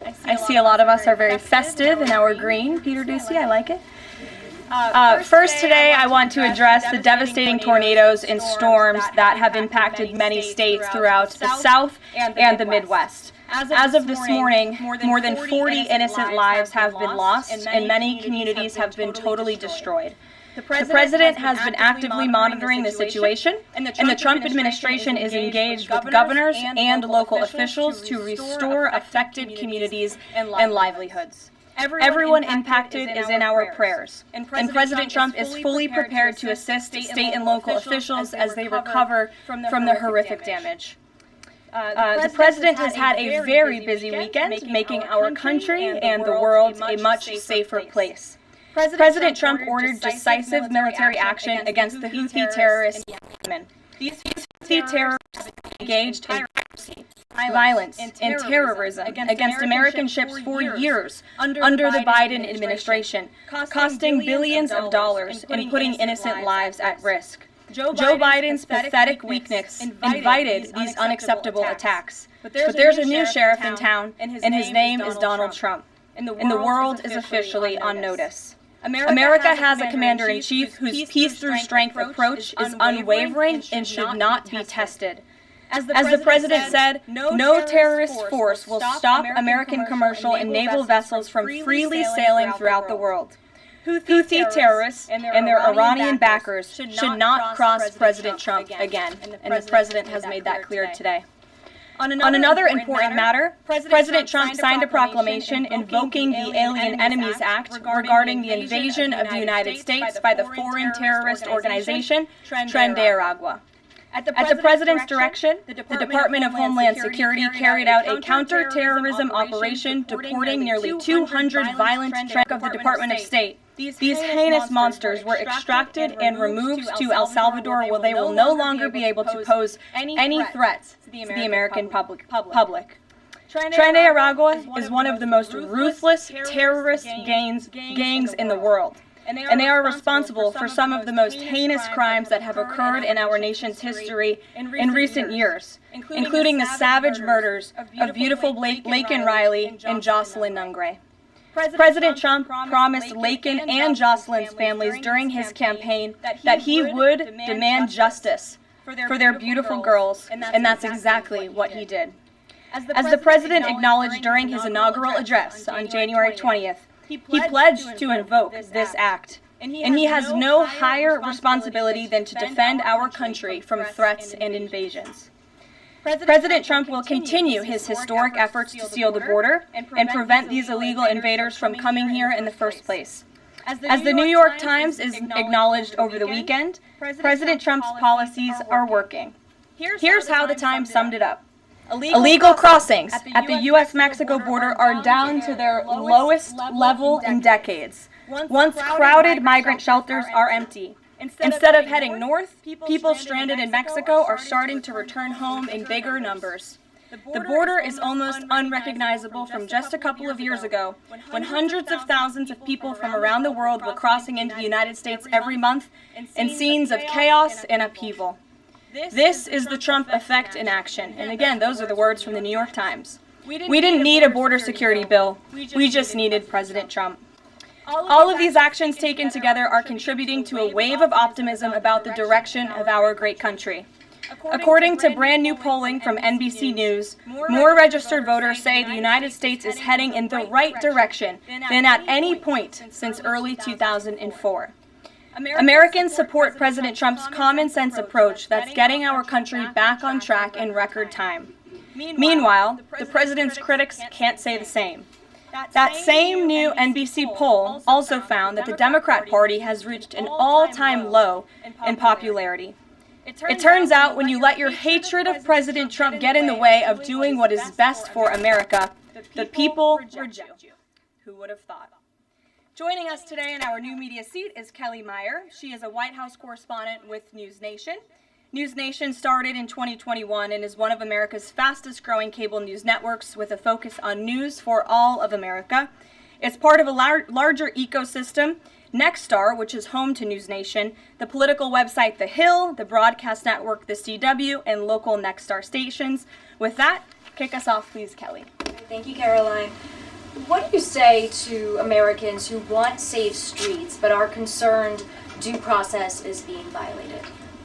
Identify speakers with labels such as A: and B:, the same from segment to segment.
A: I see a lot of us are very festive in our green. Peter Ducey, I like it. First today, I want to address the devastating tornadoes and storms that have impacted many states throughout the South and the Midwest. As of this morning, more than 40 innocent lives have been lost, and many communities have been totally destroyed. The President has been actively monitoring the situation, and the Trump administration is engaged with governors and local officials to restore affected communities and livelihoods. Everyone impacted is in our prayers, and President Trump is fully prepared to assist state and local officials as they recover from the horrific damage. The President has had a very busy weekend, making our country and the world a much safer place. President Trump ordered decisive military action against the Houthi terrorists in Yemen. These Houthi terrorists engaged in violence and terrorism against American ships for years under the Biden administration, costing billions of dollars and putting innocent lives at risk. Joe Biden's pathetic weakness invited these unacceptable attacks. But there's a new sheriff in town, and his name is Donald Trump. And the world is officially on notice. America has a commander-in-chief whose peace-through-strength approach is unwavering and should not be tested. As the President said, no terrorist force will stop American commercial and naval vessels from freely sailing throughout the world. Houthi terrorists and their Iranian backers should not cross President Trump again, and the President has made that clear today. On another important matter, President Trump signed a proclamation invoking the Alien Enemies Act regarding the invasion of the United States by the foreign terrorist organization Tren de Aragua. At the President's direction, the Department of Homeland Security carried out a counter-terrorism operation deporting nearly 200 violent traffickers of the Department of State. These heinous monsters were extracted and removed to El Salvador, where they will no longer be able to pose any threats to the American public. Tren de Aragua is one of the most ruthless terrorist gangs in the world. And they are responsible for some of the most heinous crimes that have occurred in our nation's history in recent years, including the savage murders of beautiful Laken Riley and Jocelyn Nungray. President Trump promised Laken and Jocelyn's families during his campaign that he would demand justice for their beautiful girls, and that's exactly what he did. As the President acknowledged during his inaugural address on January 20th, he pledged to invoke this act, and he has no higher responsibility than to defend our country from threats and invasions. President Trump will continue his historic efforts to seal the border and prevent these illegal invaders from coming here in the first place. As the New York Times is acknowledged over the weekend, President Trump's policies are working. Here's how the Times summed it up. Illegal crossings at the U.S.-Mexico border are down to their lowest level in decades. Once crowded migrant shelters are empty. Instead of heading north, people stranded in Mexico are starting to return home in bigger numbers. The border is almost unrecognizable from just a couple of years ago, when hundreds of thousands of people from around the world were crossing into the United States every month in scenes of chaos and upheaval. This is the Trump effect in action. And again, those are the words from the New York Times. We didn't need a border security bill. We just needed President Trump. All of these actions taken together are contributing to a wave of optimism about the direction of our great country. According to brand new polling from NBC News, more registered voters say the United States is heading in the right direction than at any point since early 2004. Americans support President Trump's common-sense approach that's getting our country back on track in record time. Meanwhile, the President's critics can't say the same. That same new NBC poll also found that the Democrat Party has reached an all-time low in popularity. It turns out when you let your hatred of President Trump get in the way of doing what is best for America, the people reject you. Who would have thought? Joining us today in our new media seat is Kelly Meyer. She is a White House correspondent with News Nation. News Nation started in 2021 and is one of America's fastest growing cable news networks with a focus on news for all of America. It's part of a larger ecosystem, Nexstar, which is home to News Nation, the political website The Hill, the broadcast network The CW, and local Nexstar stations. With that, Kick us off, please, Kelly.
B: Thank you, Karoline. What do you say to Americans who want safe streets but are concerned due process is being violated?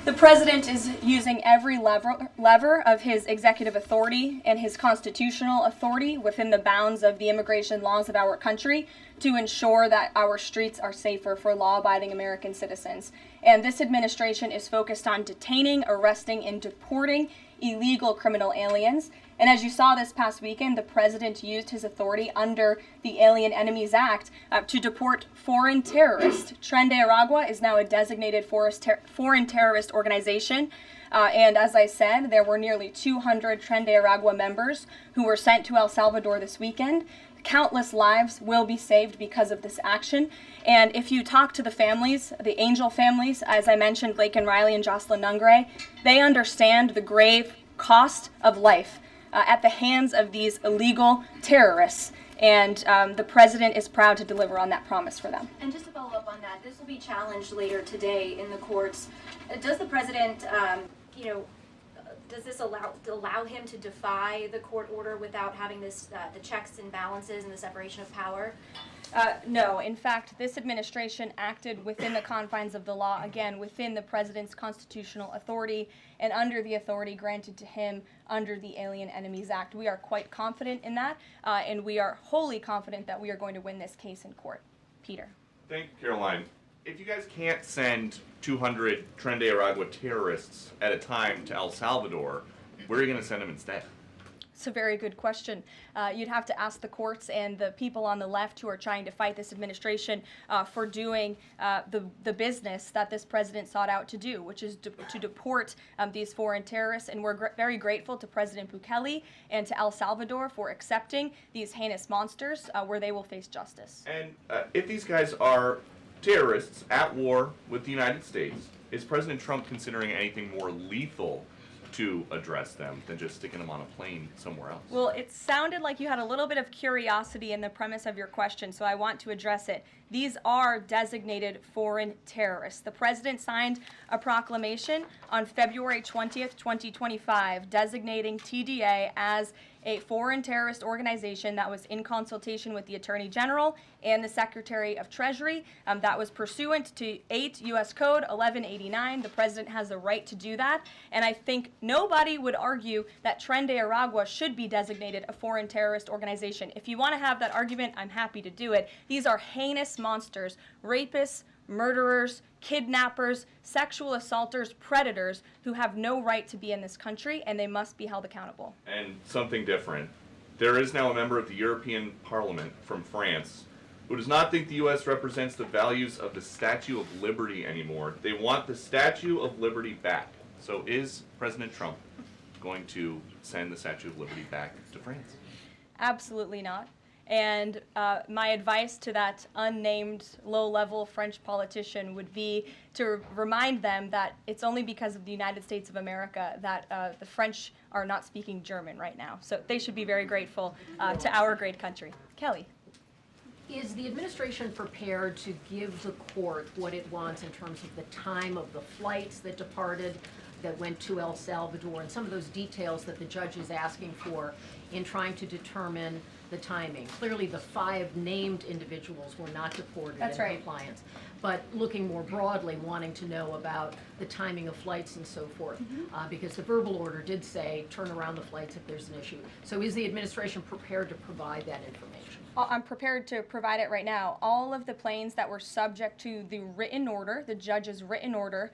A: The president is using every lever of his executive authority and his constitutional authority within the bounds of the immigration laws of our country to ensure that our streets are safer for law-abiding American citizens. And this administration is focused on detaining, arresting, and deporting illegal criminal aliens. And as you saw this past weekend, the president used his authority under the Alien Enemies Act to deport foreign terrorists. Tren de Aragua is now a designated foreign terrorist organization. And as I said, there were nearly 200 Tren de Aragua members who were sent to El Salvador this weekend. Countless lives will be saved because of this action. And if you talk to the families, the Angel families, as I mentioned, Blake and Riley and Jocelyn Nungre, they understand the grave cost of life at the hands of these illegal terrorists. And the president is proud to deliver on that promise for them.
B: And just to follow up on that, this will be challenged later today in the courts. Does the president, does this allow him to defy the court order without having this the checks and balances and the separation of power?
A: No. In fact, this administration acted within the confines of the law, again, within the president's constitutional authority and under the authority granted to him under the Alien Enemies Act. We are quite confident in that, and we are wholly confident that we are going to win this case in court. Peter.
C: Thank you, Karoline. If you guys can't send 200 Tren de Aragua terrorists at a time to El Salvador, where are you going to send them instead?
A: It's a very good question. You'd have to ask the courts and the people on the left who are trying to fight this administration for doing the business that this president sought out to do, which is to deport these foreign terrorists. And we're very grateful to President Bukele and to El Salvador for accepting these heinous monsters where they will face justice.
C: And if these guys are terrorists at war with the United States, is President Trump considering anything more lethal to address them than just sticking them on a plane somewhere else?
A: Well, it sounded like you had a little bit of curiosity in the premise of your question, so I want to address it. These are designated foreign terrorists. The president signed a proclamation on February 20th, 2025, designating TDA as a foreign terrorist organization that was in consultation with the Attorney General and the Secretary of Treasury. That was pursuant to 8 U.S. Code 1189. The president has the right to do that. And I think nobody would argue that Tren de Aragua should be designated a foreign terrorist organization. If you want to have that argument, I'm happy to do it. These are heinous monsters, rapists, murderers, kidnappers, sexual assaulters, predators who have no right to be in this country, and they must be held accountable.
C: And something different. There is now a member of the European Parliament from France who does not think the U.S. represents the values of the Statue of Liberty anymore. They want the Statue of Liberty back. So is President Trump going to send the Statue of Liberty back to France?
A: Absolutely not. And my advice to that unnamed low-level French politician would be to remind them that it's only because of the United States of America that the French are not speaking German right now. So they should be very grateful to our great country. Kelly.
D: Is the administration prepared to give the court what it wants in terms of the time of the flights that departed, that went to El Salvador, and some of those details that the judge is asking for in trying to determine the timing? Clearly, the 5 named individuals were not deported in compliance, but looking more broadly, wanting to know about the timing of flights and so forth, because the verbal order did say turn around the flights if there's an issue. So is the administration prepared to provide that information?
A: I'm prepared to provide it right now. All of the planes that were subject to the written order, the judge's written order,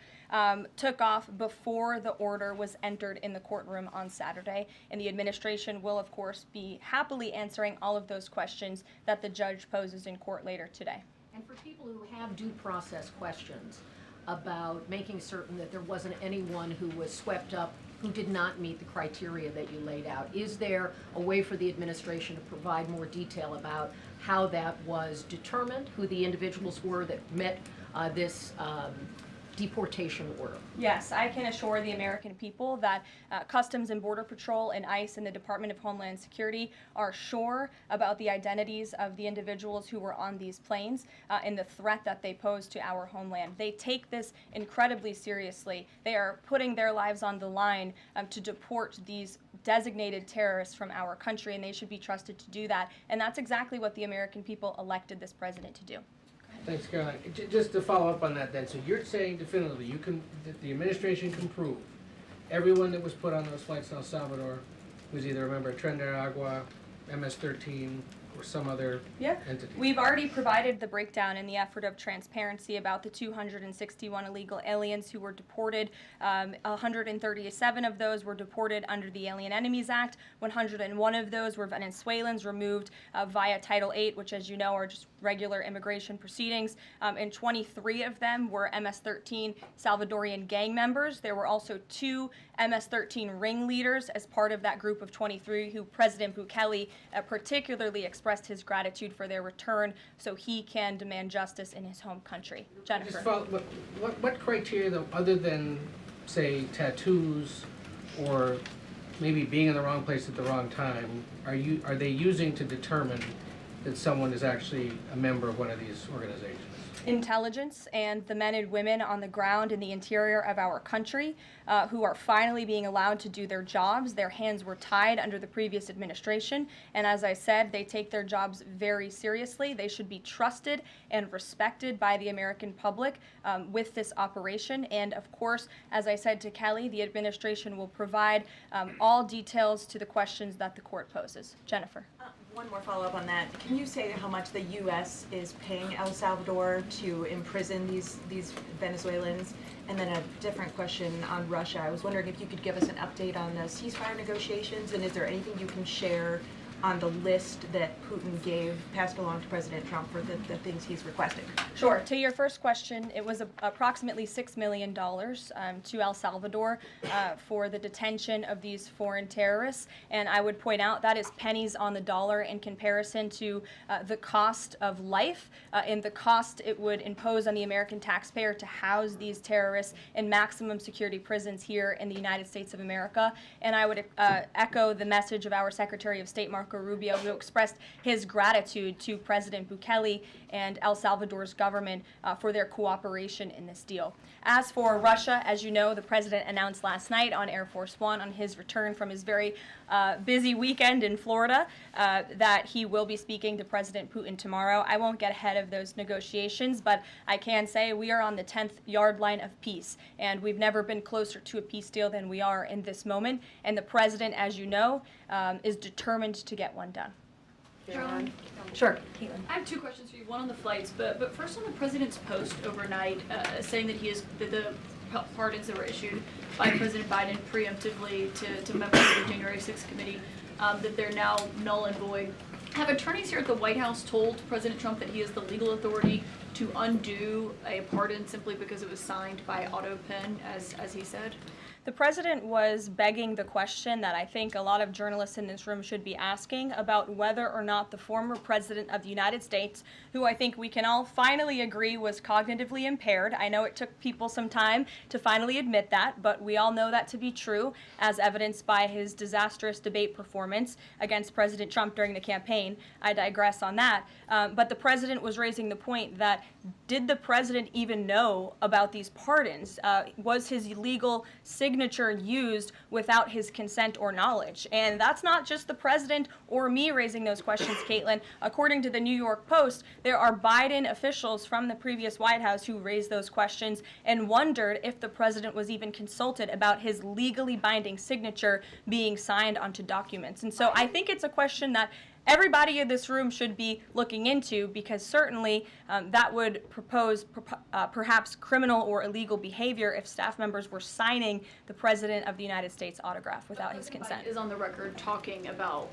A: took off before the order was entered in the courtroom on Saturday. And the administration will, of course, be happily answering all of those questions that the judge poses in court later today.
D: And for people who have due process questions about making certain that there wasn't anyone who was swept up who did not meet the criteria that you laid out, is there a way for the administration to provide more detail about how that was determined, who the individuals were that met this deportation order.
A: Yes, I can assure the American people that Customs and Border Patrol and ICE and the Department of Homeland Security are sure about the identities of the individuals who were on these planes and the threat that they pose to our homeland. They take this incredibly seriously. They are putting their lives on the line to deport these designated terrorists from our country, and they should be trusted to do that. And that's exactly what the American people elected this president to do.
E: Thanks, Caroline. Just to follow up on that then, so you're saying definitively that the administration can prove everyone that was put on those flights to El Salvador was either a member of Tren de Aragua, MS-13, or some other entity?
A: We've already provided the breakdown in the effort of transparency about the 261 illegal aliens who were deported. 137 of those were deported under the Alien Enemies Act. 101 of those were Venezuelans removed via Title VIII, which, as you know, are just regular immigration proceedings. And 23 of them were MS-13 Salvadorian gang members. There were also 2 MS-13 ringleaders as part of that group of 23 who President Bukele particularly expressed his gratitude for their return so he can demand justice in his home country. Jennifer.
E: Just follow, what criteria, though, other than, say, tattoos or maybe being in the wrong place at the wrong time, are they using to determine that someone is actually a member of one of these organizations?
A: Intelligence and the men and women on the ground in the interior of our country who are finally being allowed to do their jobs. Their hands were tied under the previous administration, and as I said, they take their jobs very seriously. They should be trusted and respected by the American public with this operation, and of course, as I said to Kelly, the administration will provide all details to the questions that the court poses. Jennifer.
F: One more follow-up on that. Can you say how much the U.S. is paying El Salvador to imprison these Venezuelans? And then a different question on Russia. I was wondering if you could give us an update on the ceasefire negotiations, and is there anything you can share on the list that Putin passed along to President Trump for the things he's requesting?
A: Sure. To your first question, it was approximately $6 million to El Salvador for the detention of these foreign terrorists. And I would point out that is pennies on the dollar in comparison to the cost of life and the cost it would impose on the American taxpayer to house these terrorists in maximum security prisons here in the United States of America. And I would echo the message of our Secretary of State, Marco Rubio, who expressed his gratitude to President Bukele and El Salvador's government for their cooperation in this deal. As for Russia, as you know, the president announced last night on Air Force One on his return from his very busy weekend in Florida that he will be speaking to President Putin tomorrow. I won't get ahead of those negotiations, but I can say we are on the 10th yard line of peace, and we've never been closer to a peace deal than we are in this moment. And the president, as you know, is determined to get one done.
G: Caroline?
A: Sure, Caitlin.
G: I have 2 questions for you. One on the flights, but first on the president's post overnight, saying that the pardons that were issued by President Biden preemptively to members of the January 6th committee, that they're now null and void. Have attorneys here at the White House told President Trump that he has the legal authority to undo a pardon simply because it was signed by auto pen, as he said?
A: The president was begging the question that I think a lot of journalists in this room should be asking about whether or not the former president of the United States, who I think we can all finally agree was cognitively impaired. I know it took people some time to finally admit that, but we all know that to be true, as evidenced by his disastrous debate performance against President Trump during the campaign. I digress on that. But the president was raising the point that did the president even know about these pardons? Was his legal signature used without his consent or knowledge? And that's not just the president or me raising those questions, Caitlin. According to the New York Post, there are Biden officials from the previous White House who raised those questions and wondered if the president was even consulted about his legally binding signature being signed onto documents. And so I think it's a question that everybody in this room should be looking into, because certainly that would propose perhaps criminal or illegal behavior if staff members were signing the President of the United States autograph without his consent.
G: Biden is on the record talking about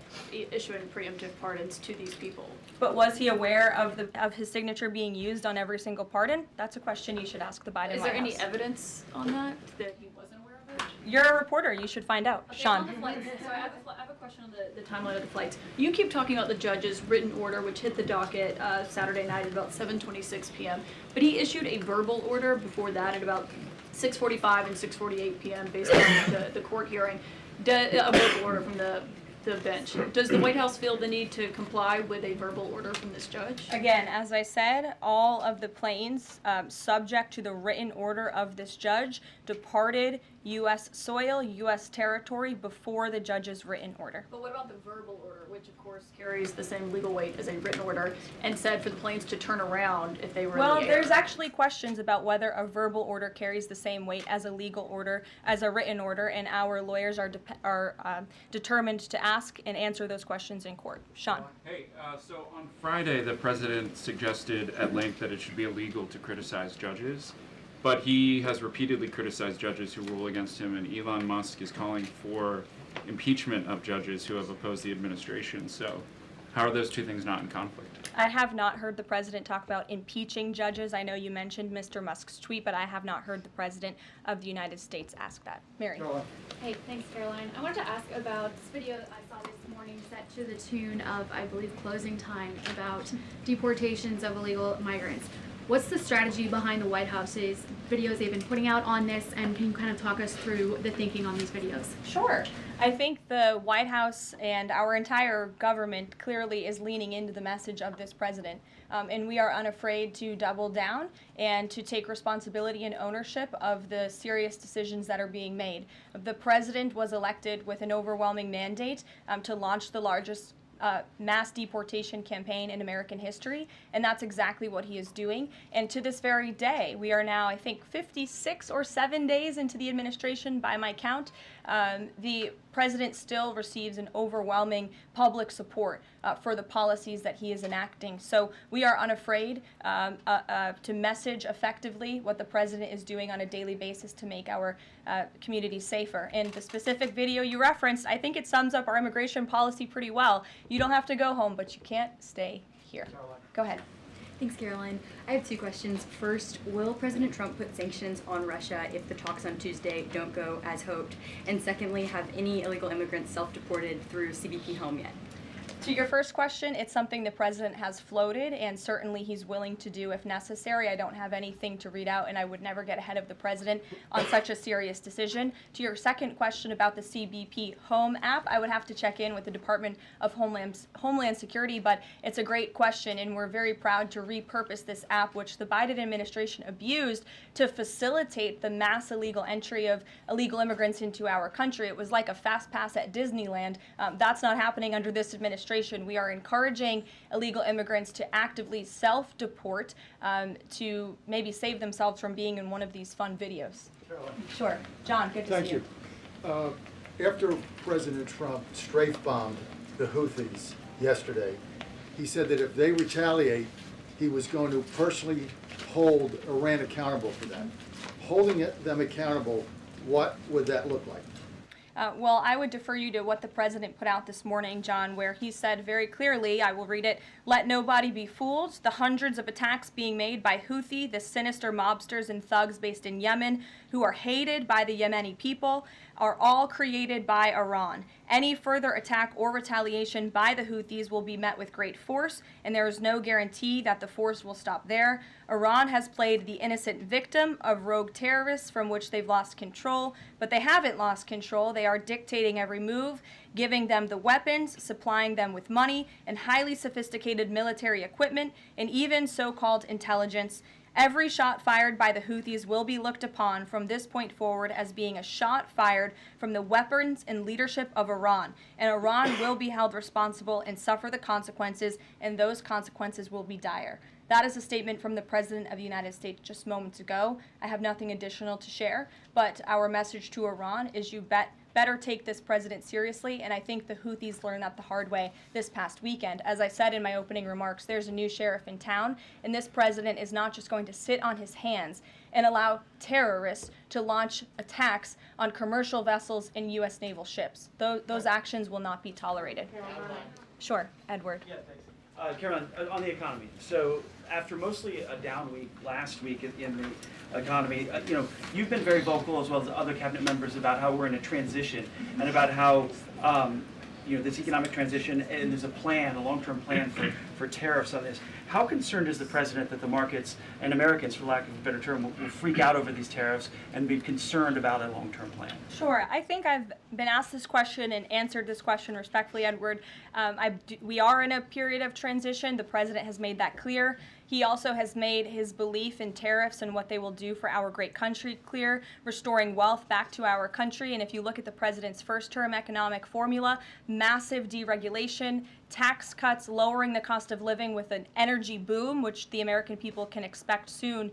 G: issuing preemptive pardons to these people.
A: But was he aware of his signature being used on every single pardon? That's a question you should ask the Biden White House.
G: Is there any evidence on that he wasn't aware of it?
A: You're a reporter. You should find out.
G: Okay, on
A: Sean.
G: the flights, so I have a question on the timeline of the flights. You keep talking about the judge's written order, which hit the docket Saturday night at about 7:26 p.m. But he issued a verbal order before that at about 6:45 and 6:48 p.m. based on the court hearing. A verbal order from the bench. Does the White House feel the need to comply with a verbal order from this judge?
A: Again, as I said, all of the planes subject to the written order of this judge departed U.S. soil, U.S. territory before the judge's written order.
G: But what about the verbal order, which of course carries the same legal weight as a written order, and said for the planes to turn around if they were
A: Well,
G: in the air?
A: there's actually questions about whether a verbal order carries the same weight as a legal order, as a written order, and our lawyers are determined to ask and answer those questions in court. Sean.
H: Hey, so on Friday, the president suggested at length that it should be illegal to criticize judges, but he has repeatedly criticized judges who rule against him, and Elon Musk is calling for impeachment of judges who have opposed the administration. So how are those two things not in conflict?
A: I have not heard the president talk about impeaching judges. I know you mentioned Mr. Musk's tweet, but I have not heard the president of the United States ask that. Mary.
I: Hey, thanks, Caroline. I wanted to ask about this video I saw this morning set to the tune of, I believe, Closing Time about deportations of illegal migrants. What's the strategy behind the White House's videos they've been putting out on this, and can you kind of talk us through the thinking on these videos?
A: Sure. I think the White House and our entire government clearly is leaning into the message of this president. And we are unafraid to double down and to take responsibility and ownership of the serious decisions that are being made. The president was elected with an overwhelming mandate to launch the largest mass deportation campaign in American history, and that's exactly what he is doing. And to this very day, we are now, I think, 56 or 7 days into the administration by my count. The president still receives an overwhelming public support for the policies that he is enacting. So we are unafraid to message effectively what the president is doing on a daily basis to make our community safer. And the specific video you referenced, I think it sums up our immigration policy pretty well. You don't have to go home, but you can't stay here. Go ahead.
J: Thanks, Caroline. I have two questions. First, will President Trump put sanctions on Russia if the talks on Tuesday don't go as hoped? And secondly, have any illegal immigrants self-deported through CBP home yet?
A: To your first question, it's something the president has floated, and certainly he's willing to do if necessary. I don't have anything to read out, and I would never get ahead of the president on such a serious decision. To your second question about the CBP Home app, I would have to check in with the Department of Homeland Security, but it's a great question, and we're very proud to repurpose this app, which the Biden administration abused to facilitate the mass illegal entry of illegal immigrants into our country. It was like a fast pass at Disneyland. That's not happening under this administration. We are encouraging illegal immigrants to actively self-deport to maybe save themselves from being in one of these fun videos. Sure. John, good to see you.
K: Thank you. After President Trump strafe-bombed the Houthis yesterday, he said that if they retaliate, he was going to personally hold Iran accountable for that. Holding them accountable, what would that look like?
A: Well, I would defer you to what the president put out this morning, John, where he said very clearly, I will read it, "Let nobody be fooled. The hundreds of attacks being made by Houthi, the sinister mobsters and thugs based in Yemen, who are hated by the Yemeni people, are all created by Iran. Any further attack or retaliation by the Houthis will be met with great force, and there is no guarantee that the force will stop there. Iran has played the innocent victim of rogue terrorists from which they've lost control, but they haven't lost control. They are dictating every move, giving them the weapons, supplying them with money and highly sophisticated military equipment, and even so-called intelligence. Every shot fired by the Houthis will be looked upon from this point forward as being a shot fired from the weapons and leadership of Iran. And Iran will be held responsible and suffer the consequences, and those consequences will be dire." That is a statement from the President of the United States just moments ago. I have nothing additional to share, but our message to Iran is you better take this president seriously, and I think the Houthis learned that the hard way this past weekend. As I said in my opening remarks, there's a new sheriff in town, and this president is not just going to sit on his hands and allow terrorists to launch attacks on commercial vessels and U.S. naval ships. Those actions will not be tolerated. Sure, Edward.
L: Yeah, thanks. Caroline, on the economy. So after mostly a down week last week in the economy, you've been very vocal as well as other cabinet members about how we're in a transition and about how this economic transition, and there's a long-term plan for tariffs on this. How concerned is the president that the markets and Americans, for lack of a better term, will freak out over these tariffs and be concerned about a long-term plan?
A: Sure. I think I've been asked this question and answered this question respectfully, Edward. We are in a period of transition. The president has made that clear. He also has made his belief in tariffs and what they will do for our great country clear, restoring wealth back to our country. And if you look at the president's first-term economic formula, massive deregulation, tax cuts, lowering the cost of living with an energy boom, which the American people can expect soon.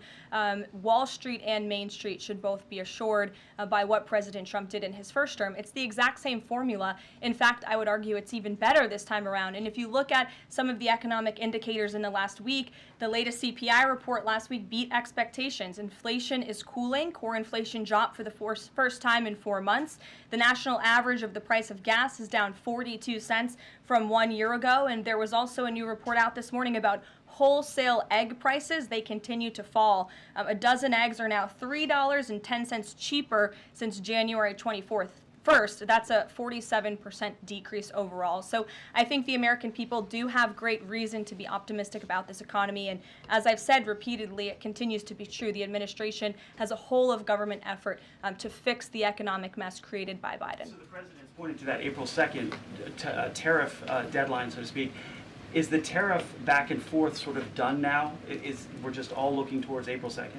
A: Wall Street and Main Street should both be assured by what President Trump did in his first term. It's the exact same formula. In fact, I would argue it's even better this time around. And if you look at some of the economic indicators in the last week, the latest CPI report last week beat expectations. Inflation is cooling. Core inflation dropped for the first time in 4 months. The national average of the price of gas is down 42 cents from 1 year ago. And there was also a new report out this morning about wholesale egg prices. They continue to fall. A dozen eggs are now $3.10 cheaper since January 24th. First, that's a 47% decrease overall. So I think the American people do have great reason to be optimistic about this economy. And as I've said repeatedly, it continues to be true. The administration has a whole of government effort to fix the economic mess created by Biden.
L: So the president's pointed to that April 2nd tariff deadline, so to speak. Is the tariff back and forth sort of done now? We're just all looking towards April 2nd?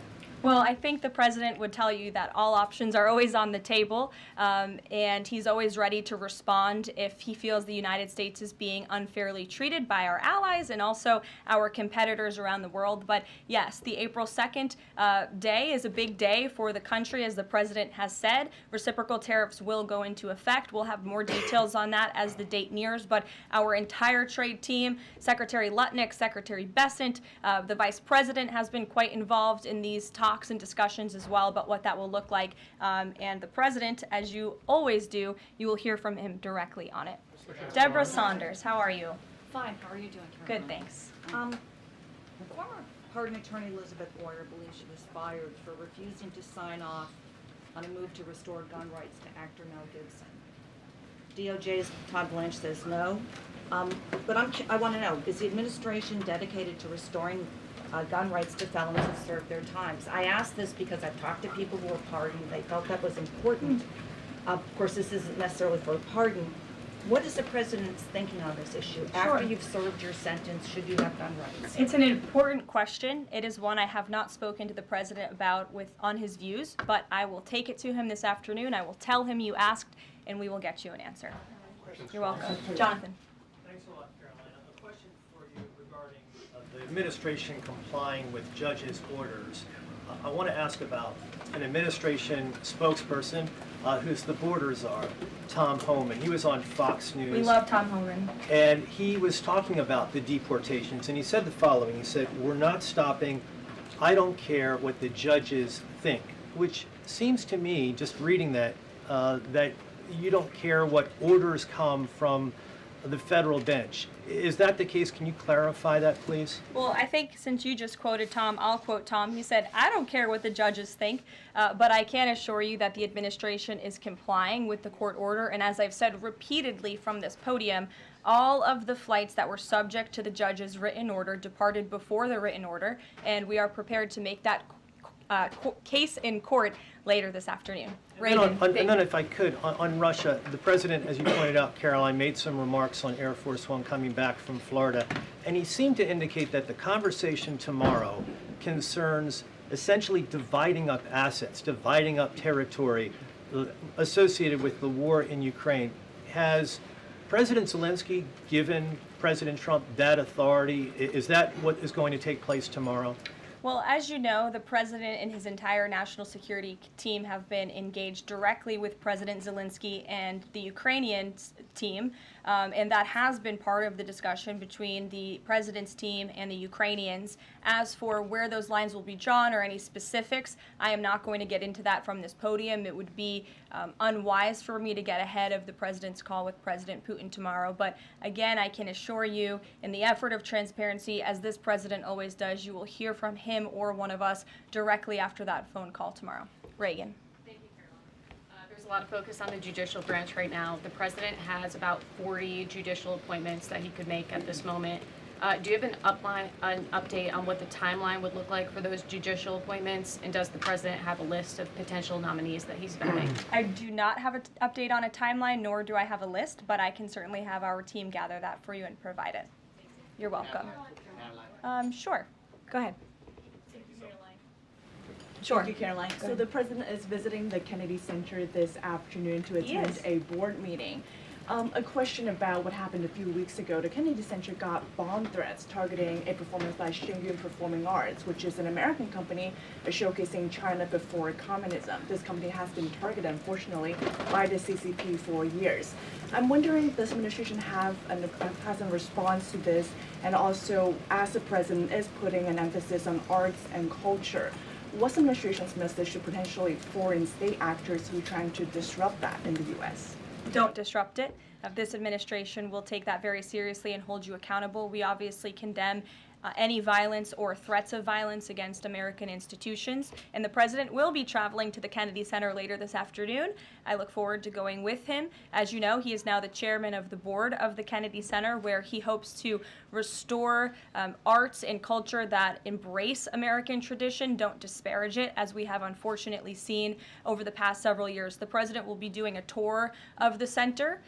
A: Well, I think the president would tell you that all options are always on the table, and he's always ready to respond if he feels the United States is being unfairly treated by our allies and also our competitors around the world. But yes, the April 2nd day is a big day for the country, as the president has said. Reciprocal tariffs will go into effect. We'll have more details on that as the date nears, but our entire trade team, Secretary Lutnick, Secretary Bessent, the vice president has been quite involved in these talks and discussions as well about what that will look like. And the president, as you always do, you will hear from him directly on it. Deborah Saunders, how are you?
M: Fine. How are you doing, Caroline?
A: Good, thanks.
M: Former pardon attorney Elizabeth Boyer believes she was fired for refusing to sign off on a move to restore gun rights to actor Mel Gibson. DOJ's Todd Blanche says no. But I want to know, is the administration dedicated to restoring gun rights to felons who served their times? I ask this because I've talked to people who were pardoned. They felt that was important. Of course, this isn't necessarily for a pardon. What is the president's thinking on this issue? After you've served your sentence, should you have gun rights?
A: It's an important question. It is one I have not spoken to the president about on his views, but I will take it to him this afternoon. I will tell him you asked, and we will get you an answer. You're welcome. Jonathan.
N: Thanks a lot, Caroline. A question for you regarding the administration complying with judges' orders. I want to ask about an administration spokesperson who's the border czar, Tom Homan. He was on Fox News.
A: We love Tom Homan.
N: And he was talking about the deportations, and he said the following. He said, "We're not stopping. I don't care what the judges think," which seems to me, just reading that, that you don't care what orders come from the federal bench. Is that the case? Can you clarify that, please?
A: Well, I think since you just quoted Tom, I'll quote Tom. He said, "I don't care what the judges think, but I can assure you that the administration is complying with the court order. And as I've said repeatedly from this podium, all of the flights that were subject to the judge's written order departed before the written order, and we are prepared to make that case in court later this afternoon."
N: And then if I could, on Russia, the president, as you pointed out, Caroline, made some remarks on Air Force One coming back from Florida, and he seemed to indicate that the conversation tomorrow concerns essentially dividing up assets, dividing up territory associated with the war in Ukraine. Has President Zelensky given President Trump that authority? Is that what is going to take place tomorrow?
A: Well, as you know, the president and his entire national security team have been engaged directly with President Zelensky and the Ukrainians team, and that has been part of the discussion between the president's team and the Ukrainians. As for where those lines will be drawn or any specifics, I am not going to get into that from this podium. It would be unwise for me to get ahead of the president's call with President Putin tomorrow. But again, I can assure you, in the effort of transparency, as this president always does, you will hear from him or one of us directly after that phone call tomorrow. Reagan.
O: Thank you, Karoline. There's a lot of focus on the judicial branch right now. The president has about 40 judicial appointments that he could make at this moment. Do you have an update on what the timeline would look like for those judicial appointments? And does the president have a list of potential nominees that he's vetting?
A: I do not have an update on a timeline, nor do I have a list, but I can certainly have our team gather that for you and provide it. You're welcome. Sure. Go ahead. Sure.
P: Thank you, Caroline. So the president is visiting the Kennedy Center this afternoon to attend a board meeting. A question about what happened a few weeks ago. The Kennedy Center got bomb threats targeting a performance by Shingyun Performing Arts, which is an American company showcasing China before communism. This company has been targeted, unfortunately, by the CCP for years. I'm wondering if this administration has a response to this, and also as the president is putting an emphasis on arts and culture, what's the administration's message to potentially foreign state actors who are trying to disrupt that in the U.S.?
A: Don't disrupt it. This administration will take that very seriously and hold you accountable. We obviously condemn any violence or threats of violence against American institutions. And the president will be traveling to the Kennedy Center later this afternoon. I look forward to going with him. As you know, he is now the chairman of the board of the Kennedy Center, where he hopes to restore arts and culture that embrace American tradition, don't disparage it, as we have unfortunately seen over the past several years. The president will be doing a tour of the center.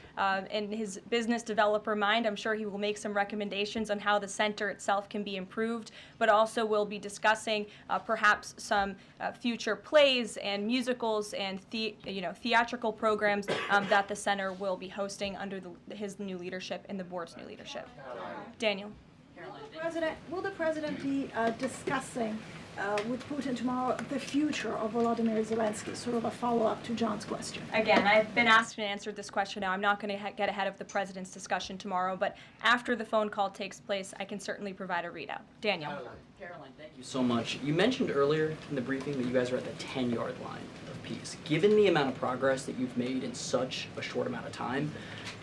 A: In his business developer mind, I'm sure he will make some recommendations on how the center itself can be improved, but also we'll be discussing perhaps some future plays and musicals and theatrical programs that the center will be hosting under his new leadership and the board's new leadership. Daniel.
Q: Will the president be discussing with Putin tomorrow the future of Volodymyr Zelensky, sort of a follow-up to John's question?
A: Again, I've been asked and answered this question now. I'm not going to get ahead of the president's discussion tomorrow, but after the phone call takes place, I can certainly provide a readout. Daniel.
R: Caroline, thank you so much. You mentioned earlier in the briefing that you guys are at the 10-yard line of peace. Given the amount of progress that you've made in such a short amount of time,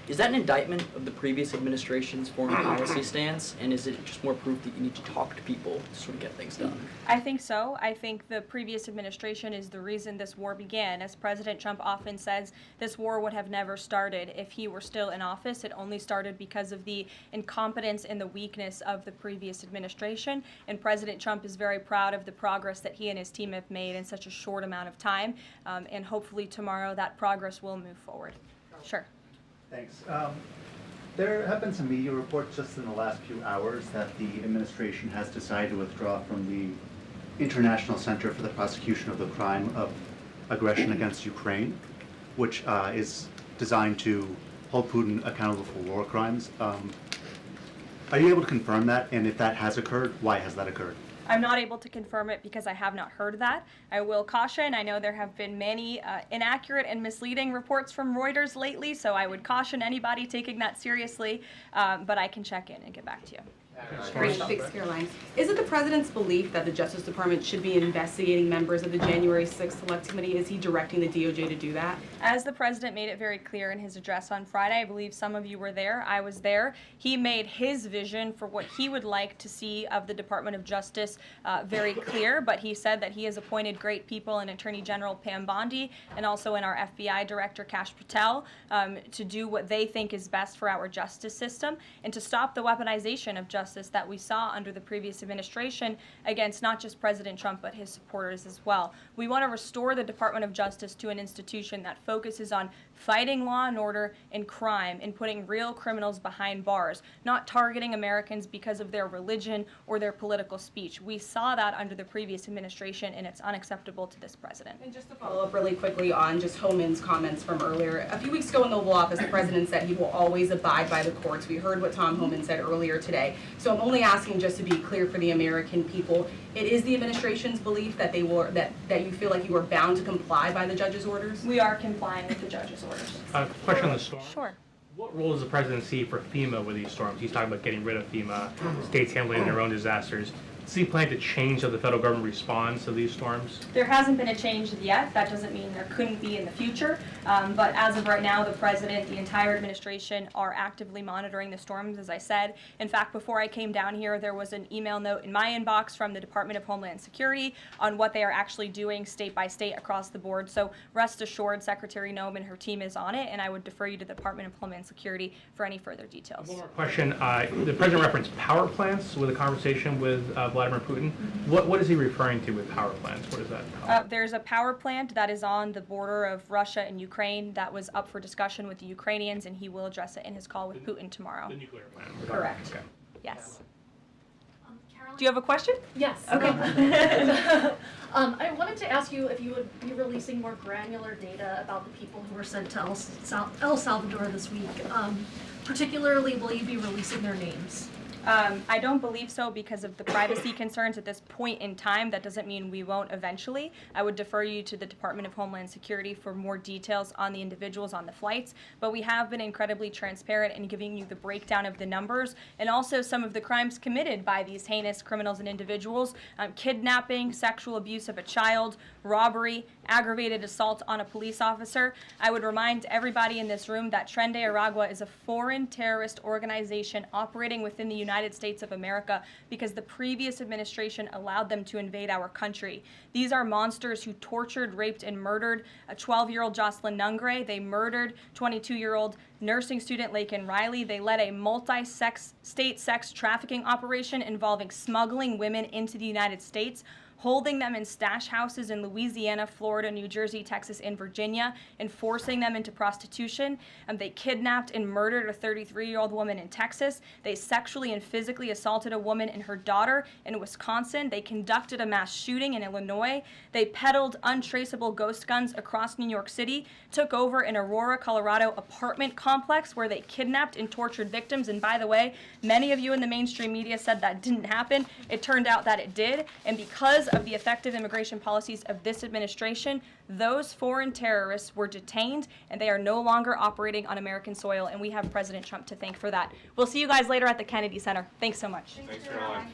R: is that an indictment of the previous administration's foreign policy stance, and is it just more proof that you need to talk to people to sort of get things done?
A: I think so. I think the previous administration is the reason this war began. As President Trump often says, this war would have never started if he were still in office. It only started because of the incompetence and the weakness of the previous administration, and President Trump is very proud of the progress that he and his team have made in such a short amount of time, and hopefully tomorrow that progress will move forward. Sure.
S: Thanks. There have been some media reports just in the last few hours that the administration has decided to withdraw from the International Center for the Prosecution of the Crime of Aggression against Ukraine, which is designed to hold Putin accountable for war crimes. Are you able to confirm that? And if that has occurred, why has that occurred?
A: I'm not able to confirm it because I have not heard that. I will caution, I know there have been many inaccurate and misleading reports from Reuters lately, so I would caution anybody taking that seriously, but I can check in and get back to you.
T: Great, thanks, Caroline. Is it the president's belief that the Justice Department should be investigating members of the January 6th Select Committee? Is he directing the DOJ to do that?
A: As the president made it very clear in his address on Friday, I believe some of you were there, I was there, he made his vision for what he would like to see of the Department of Justice very clear, but he said that he has appointed great people in Attorney General Pam Bondi and also in our FBI Director Kash Patel to do what they think is best for our justice system and to stop the weaponization of justice that we saw under the previous administration against not just President Trump but his supporters as well. We want to restore the Department of Justice to an institution that focuses on fighting law and order and crime and putting real criminals behind bars, not targeting Americans because of their religion or their political speech. We saw that under the previous administration, and it's unacceptable to this president.
T: And just to follow up really quickly on just Homan's comments from earlier, a few weeks ago in the Oval Office, the president said he will always abide by the courts. We heard what Tom Homan said earlier today. So I'm only asking just to be clear for the American people. It is the administration's belief that that you feel like you are bound to comply by the judge's orders?
A: We are complying with the judge's orders.
U: Question on the storm.
A: Sure.
U: What role does the president see for FEMA with these storms? He's talking about getting rid of FEMA, states handling their own disasters. Does he plan to change how the federal government responds to these storms?
A: There hasn't been a change yet. That doesn't mean there couldn't be in the future. But as of right now, the president, the entire administration are actively monitoring the storms, as I said. In fact, before I came down here, there was an email note in my inbox from the Department of Homeland Security on what they are actually doing state by state across the board. So rest assured, Secretary Noem and her team is on it, and I would defer you to the Department of Homeland Security for any further details.
U: One more question. The president referenced power plants with a conversation with Vladimir Putin. What is he referring to with power plants? What is that?
A: There's a power plant that is on the border of Russia and Ukraine that was up for discussion with the Ukrainians, and he will address it in his call with Putin tomorrow.
U: The nuclear plant.
A: Correct.
U: Okay.
A: Yes. Do you have a question?
V: Yes.
A: Okay.
V: I wanted to ask you if you would be releasing more granular data about the people who were sent to El Salvador this week. Particularly, will you be releasing their names?
A: I don't believe so because of the privacy concerns at this point in time. That doesn't mean we won't eventually. I would defer you to the Department of Homeland Security for more details on the individuals on the flights, but we have been incredibly transparent in giving you the breakdown of the numbers and also some of the crimes committed by these heinous criminals and individuals: kidnapping, sexual abuse of a child, robbery, aggravated assault on a police officer. I would remind everybody in this room that Tren de Aragua is a foreign terrorist organization operating within the United States of America because the previous administration allowed them to invade our country. These are monsters who tortured, raped, and murdered a 12-year-old Jocelyn Nungre. They murdered 22-year-old nursing student Laken Riley. They led a multi-state sex trafficking operation involving smuggling women into the United States, holding them in stash houses in Louisiana, Florida, New Jersey, Texas, and Virginia, and forcing them into prostitution. They kidnapped and murdered a 33-year-old woman in Texas. They sexually and physically assaulted a woman and her daughter in Wisconsin. They conducted a mass shooting in Illinois. They peddled untraceable ghost guns across New York City, took over an Aurora, Colorado apartment complex where they kidnapped and tortured victims. And by the way, many of you in the mainstream media said that didn't happen. It turned out that it did. And because of the effective immigration policies of this administration, those foreign terrorists were detained and they are no longer operating on American soil, and we have President Trump to thank for that. We'll see you guys later at the Kennedy Center. Thanks so much.
C: Thanks, Karoline.